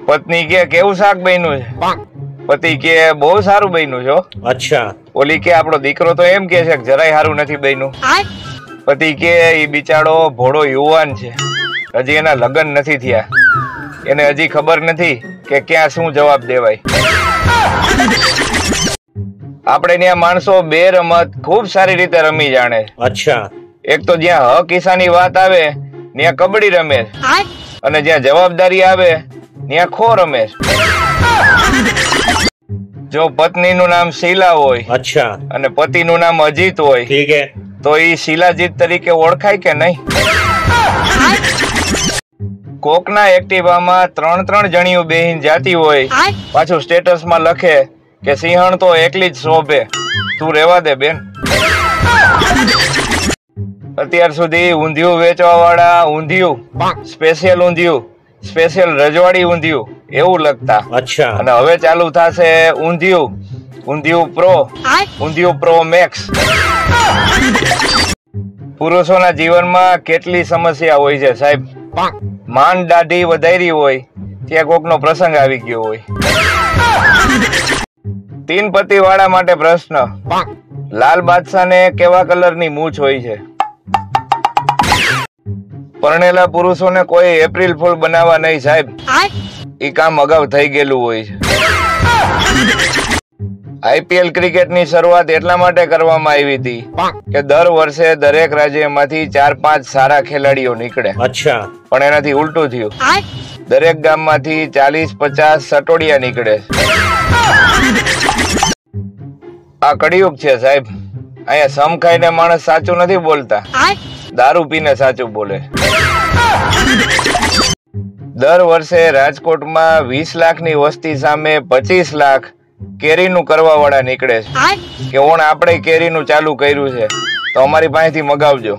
પત્ની કે કેવું શાક બન્યું છે? પતિ કે બહુ સારું બન્યું છે. અચ્છા. ઓલી કે આપણો દીકરો તો એમ કે છે કે જરાય સારું નથી બન્યું. પતિ કે ઈ બિચારો ભોળો યુવાન છે, હજી એના લગ્ન નથી થયા, એને હજી ખબર નથી કે ક્યાં શું જવાબ દેવાય. આપણે ત્યાં માણસો બે રમત ખૂબ સારી રીતે રમી જાણે. અચ્છા. એક તો જ્યાં હક ઈસાની વાત આવે ત્યાં કબડ્ડી રમે, અને જ્યાં જવાબદારી આવે ત્યાં ખો રમે. જો પત્ની નું નામ શીલા હોય, અચ્છા, અને પતિ નું નામ અજીત હોય, ઠીક હે, તો ઈ શીલાજીત તરીકે ઓળખાય કે નહીં? કોકના એક્ટિવામાં 3 જણીઓ બેહીન જાતી હોય, પાછું સ્ટેટસ માં લખે કે સિંહણ તો એકલી જ શોભે. તું રેવા દે બેન. અત્યાર સુધી ઊંધિયું વેચવા વાળા ઊંધિયું સ્પેશિયલ ઊંધિયું, સ્પેશિયલ રજવાડી ઊંધિયું એવું લખતા. અચ્છા. અને હવે ચાલુ થશે ઊંધિયું પ્રો, ઊંધિયું પ્રો મેક્સ. પુરુષોના જીવનમાં કેટલી સમસ્યા હોય છે સાહેબ. માંડ દાઢી વધારી હોય ત્યાં કોકનો પ્રસંગ આવી ગયો હોય. 3 પતિ વાળા માટે પ્રશ્ન: લાલ બાદશાહ ને કેવા કલરની મૂછ હોય છે? પરણેલા પુરુષોને કોઈ એપ્રિલ ફૂલ બનાવવા નહીં સાહેબ, ઈ કામ અગાઉ થઈ ગયેલું હોય છે. IPL ક્રિકેટની શરૂઆત એટલા માટે કરવામાં આવી હતી કે દર વર્ષે દરેક રાજ્યમાંથી 4-5 સારા ખેલાડીઓ નીકળે. અચ્છા. પણ એનાથી ઉલટું થયું, દરેક ગામમાંથી 40-50 સટોડિયા નીકળે. આ કળિયુગ છે સાહેબ. અહીંયા સમ ખાઈને માણસ સાચું નથી બોલતા, દારૂ પીને સાચું બોલે. દર વર્ષે રાજકોટમાં 20 લાખની વસ્તી સામે 25 લાખ કેરીનું કરવા વાળા નીકળે છે કે ઓણ આપણે કેરીનું ચાલુ કર્યું છે તો અમારી પાસેથી મગાવજો.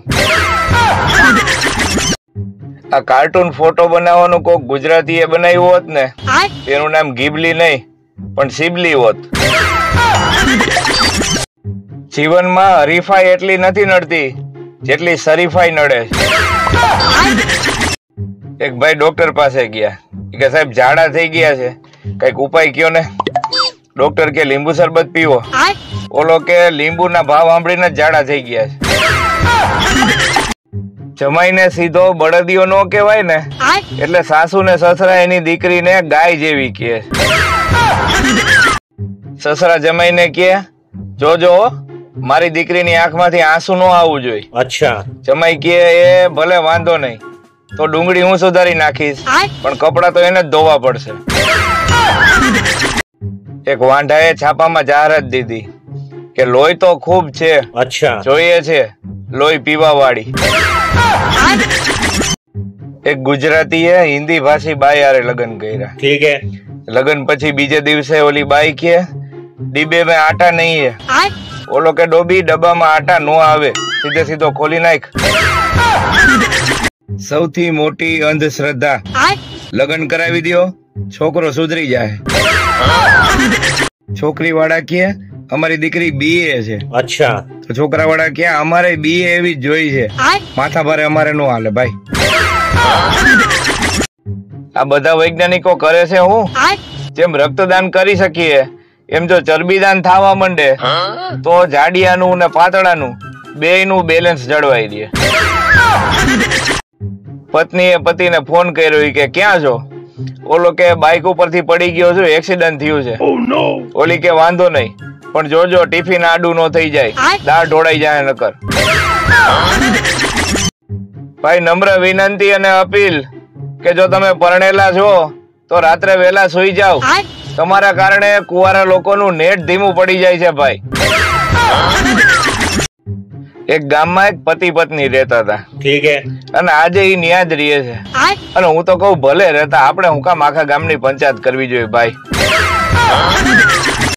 આ કાર્ટૂન ફોટો બનાવવાનું કોક ગુજરાતીએ બનાવ્યું હોત ને, એનું નામ ગીબલી નહીં પણ સિબલી હોત. જીવનમાં હરીફાઈ એટલી નથી નડતી જેટલી શરીફાઈ નડે. એક ભાઈ ડોક્ટર પાસે ગયા કે સાહેબ ઝાડા થઈ ગયા છે, કઈક ઉપાય કયો ને. ડોક્ટર કે લીંબુ શરબત પીવો. ઓલો કે લીંબુના ભાવ સાંભળીને જ ઝાડા થઈ ગયા છે. જમાઈને સીધો બળદિયો નો કહેવાય ને, એટલે સાસુ ને સસરા એની દીકરીને ગાય જેવી કહે. સસરા જમાઈને કે જોજો મારી દીકરીની આંખમાંથી આંસુ નો આવવું જોઈએ. અચ્છા. જમાઈ કે એ ભલે વાંધો નહીં, તો ડુંગળી હું સુધારી નાખીશ, પણ કપડા તો એને જ ધોવા પડશે. એક વાંઢાએ છાપામાં જાહેરાત દીધી કે લોહી તો ખૂબ છે, અચ્છા, જોઈએ છે લોહી પીવા વાળી. એક ગુજરાતીએ હિન્દી ભાષી બાઈ હારે લગ્ન કર્યા. ઠીક હે. લગ્ન પછી બીજે દિવસે ઓલી બાઈ કે ડીબે में આટા નહીં હે. ઓલો કે ડોબી ડબ્બામાં આટા નો આવે, સીધે સીધો ખોલી નાખ. સૌથી મોટી અંધશ્રદ્ધા: લગ્ન કરાવી દો, છોકરો સુધરી જાય. છોકરી વાળા કે અમારી દીકરી BA છે. અચ્છા. તો છોકરા વાળા કે અમારે BA એવી જ જોઈ છે, માથા ભારે અમારે નો હાલે ભાઈ. આ બધા વૈજ્ઞાનિકો કરે છે હું જેમ રક્તદાન કરી શકીએ એમ જો ચરબીદાન થવા માંડે તો જાડિયાનું ને પાતળાનું બેયનું બેલેન્સ જળવાઈ રહે. પત્નીએ પતિને ફોન કર્યો કે ક્યાં છો? ઓલો કે બાઇક ઉપરથી પડી ગયો છું, એક્સિડન્ટ થયું છે. ઓલી કે વાંધો નહીં, પણ જોજો ટિફિન આડું નો થઈ જાય, દાળ ઢોળાઈ જાય નકર. ભાઈ નમ્ર વિનંતી અને અપીલ કે જો તમે પરણેલા છો તો રાત્રે વહેલા સુઈ જાઓ. તમારા કારણે કુંવારા લોકોનું નેટ ધીમું પડી જાય છે ભાઈ. એક ગામમાં એક પતિ પત્ની રહેતા હતા. ઠીક હે. અને આજે ઈ ન્યા જ રહે છે. અને હું તો કહું ભલે રહેતા, આપણે હું કામ આખા ગામની પંચાયત કરવી જોઈએ ભાઈ.